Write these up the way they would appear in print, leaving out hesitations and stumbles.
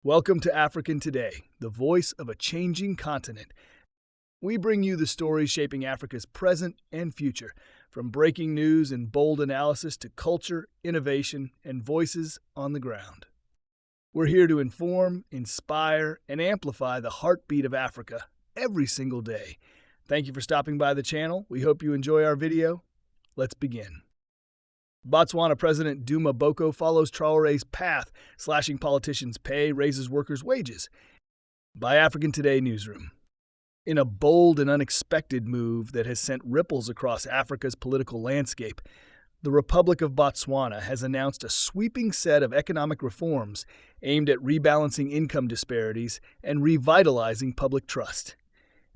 Welcome to African Today, the voice of a changing continent. We bring you the stories shaping Africa's present and future, from breaking news and bold analysis to culture, innovation, and voices on the ground. We're here to inform, inspire, and amplify the heartbeat of Africa every single day. Thank you for stopping by the channel. We hope you enjoy our video. Let's begin. Botswana President Duma Boko follows Traoré's path, slashing politicians' pay, raises workers' wages. By African Today Newsroom. In a bold and unexpected move that has sent ripples across Africa's political landscape, the Republic of Botswana has announced a sweeping set of economic reforms aimed at rebalancing income disparities and revitalizing public trust.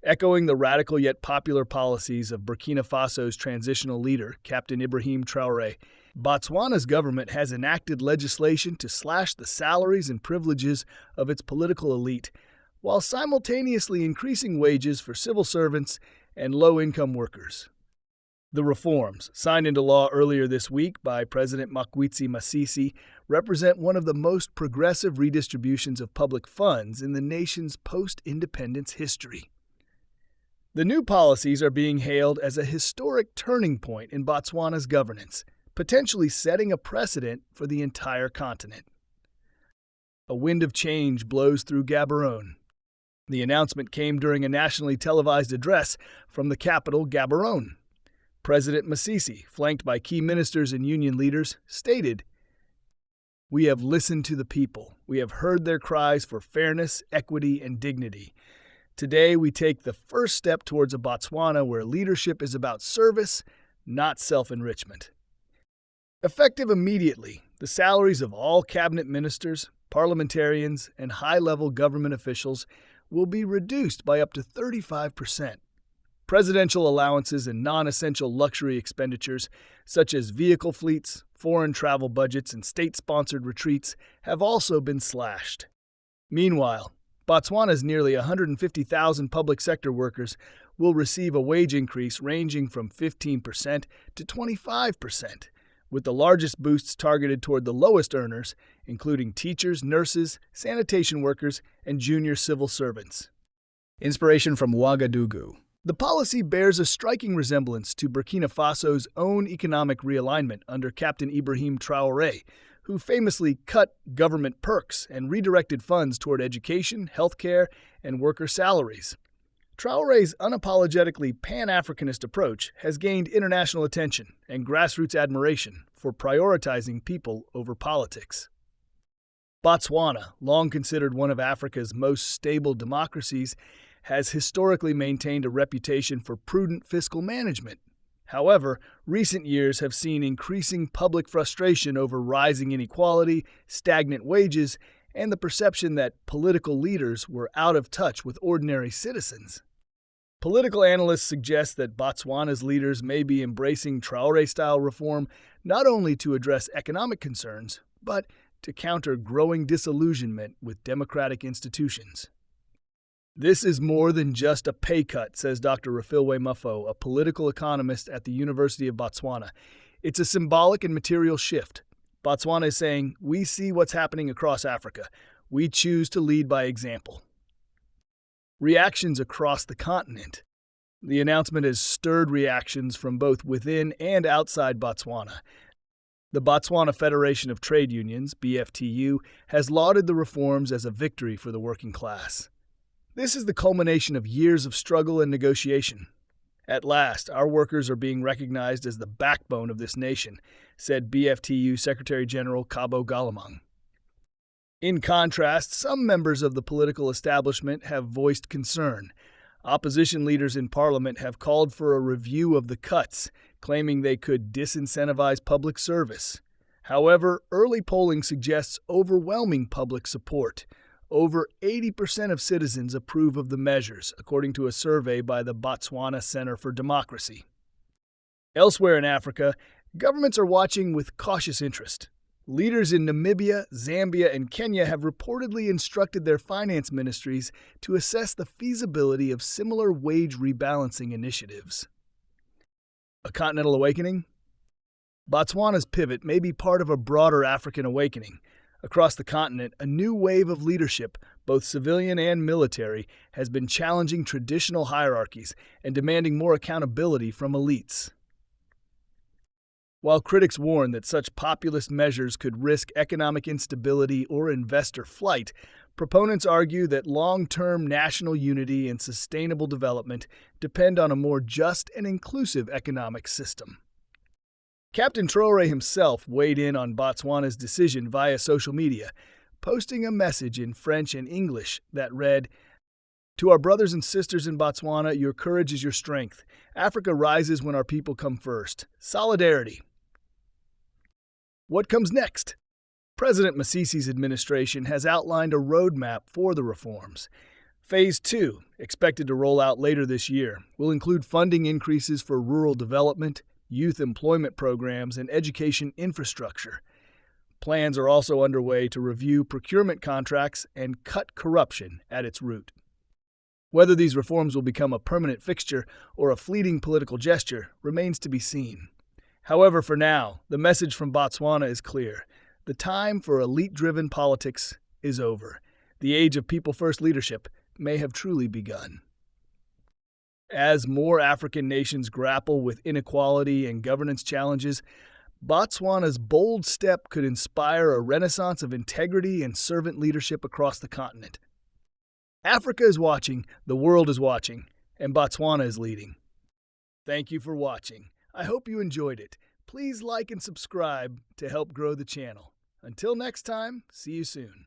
Echoing the radical yet popular policies of Burkina Faso's transitional leader, Captain Ibrahim Traoré, Botswana's government has enacted legislation to slash the salaries and privileges of its political elite, while simultaneously increasing wages for civil servants and low-income workers. The reforms, signed into law earlier this week by President Mokgweetsi Masisi, represent one of the most progressive redistributions of public funds in the nation's post-independence history. The new policies are being hailed as a historic turning point in Botswana's governance, potentially setting a precedent for the entire continent. A wind of change blows through Gaborone. The announcement came during a nationally televised address from the capital, Gaborone. President Masisi, flanked by key ministers and union leaders, stated, "We have listened to the people. We have heard their cries for fairness, equity, and dignity. Today, we take the first step towards a Botswana where leadership is about service, not self-enrichment." Effective immediately, the salaries of all cabinet ministers, parliamentarians, and high-level government officials will be reduced by up to 35%. Presidential allowances and non-essential luxury expenditures, such as vehicle fleets, foreign travel budgets, and state-sponsored retreats, have also been slashed. Meanwhile, Botswana's nearly 150,000 public sector workers will receive a wage increase ranging from 15% to 25%, with the largest boosts targeted toward the lowest earners, including teachers, nurses, sanitation workers, and junior civil servants. Inspiration from Ouagadougou. The policy bears a striking resemblance to Burkina Faso's own economic realignment under Captain Ibrahim Traoré, who famously cut government perks and redirected funds toward education, healthcare, and worker salaries. Traoré's unapologetically pan-Africanist approach has gained international attention and grassroots admiration for prioritizing people over politics. Botswana, long considered one of Africa's most stable democracies, has historically maintained a reputation for prudent fiscal management. However, recent years have seen increasing public frustration over rising inequality, stagnant wages, and the perception that political leaders were out of touch with ordinary citizens. Political analysts suggest that Botswana's leaders may be embracing Traoré-style reform not only to address economic concerns, but to counter growing disillusionment with democratic institutions. "This is more than just a pay cut," says Dr. Rafilwe Mufo, a political economist at the University of Botswana. "It's a symbolic and material shift. Botswana is saying, we see what's happening across Africa. We choose to lead by example." Reactions across the continent. The announcement has stirred reactions from both within and outside Botswana. The Botswana Federation of Trade Unions, BFTU, has lauded the reforms as a victory for the working class. "This is the culmination of years of struggle and negotiation. At last, our workers are being recognized as the backbone of this nation," said BFTU Secretary General Kabo Galamang. In contrast, some members of the political establishment have voiced concern. Opposition leaders in parliament have called for a review of the cuts, claiming they could disincentivize public service. However, early polling suggests overwhelming public support. Over 80% of citizens approve of the measures, according to a survey by the Botswana Center for Democracy. Elsewhere in Africa, governments are watching with cautious interest. Leaders in Namibia, Zambia, and Kenya have reportedly instructed their finance ministries to assess the feasibility of similar wage rebalancing initiatives. A continental awakening? Botswana's pivot may be part of a broader African awakening, Across the continent, a new wave of leadership, both civilian and military, has been challenging traditional hierarchies and demanding more accountability from elites. While critics warn that such populist measures could risk economic instability or investor flight, proponents argue that long-term national unity and sustainable development depend on a more just and inclusive economic system. Captain Traoré himself weighed in on Botswana's decision via social media, posting a message in French and English that read, "To our brothers and sisters in Botswana, your courage is your strength. Africa rises when our people come first. Solidarity." What comes next? President Masisi's administration has outlined a roadmap for the reforms. Phase 2, expected to roll out later this year, will include funding increases for rural development, youth employment programs, and education infrastructure. Plans are also underway to review procurement contracts and cut corruption at its root. Whether these reforms will become a permanent fixture or a fleeting political gesture remains to be seen. However, for now, the message from Botswana is clear. The time for elite-driven politics is over. The age of people-first leadership may have truly begun. As more African nations grapple with inequality and governance challenges, Botswana's bold step could inspire a renaissance of integrity and servant leadership across the continent. Africa is watching, the world is watching, and Botswana is leading. Thank you for watching. I hope you enjoyed it. Please like and subscribe to help grow the channel. Until next time, see you soon.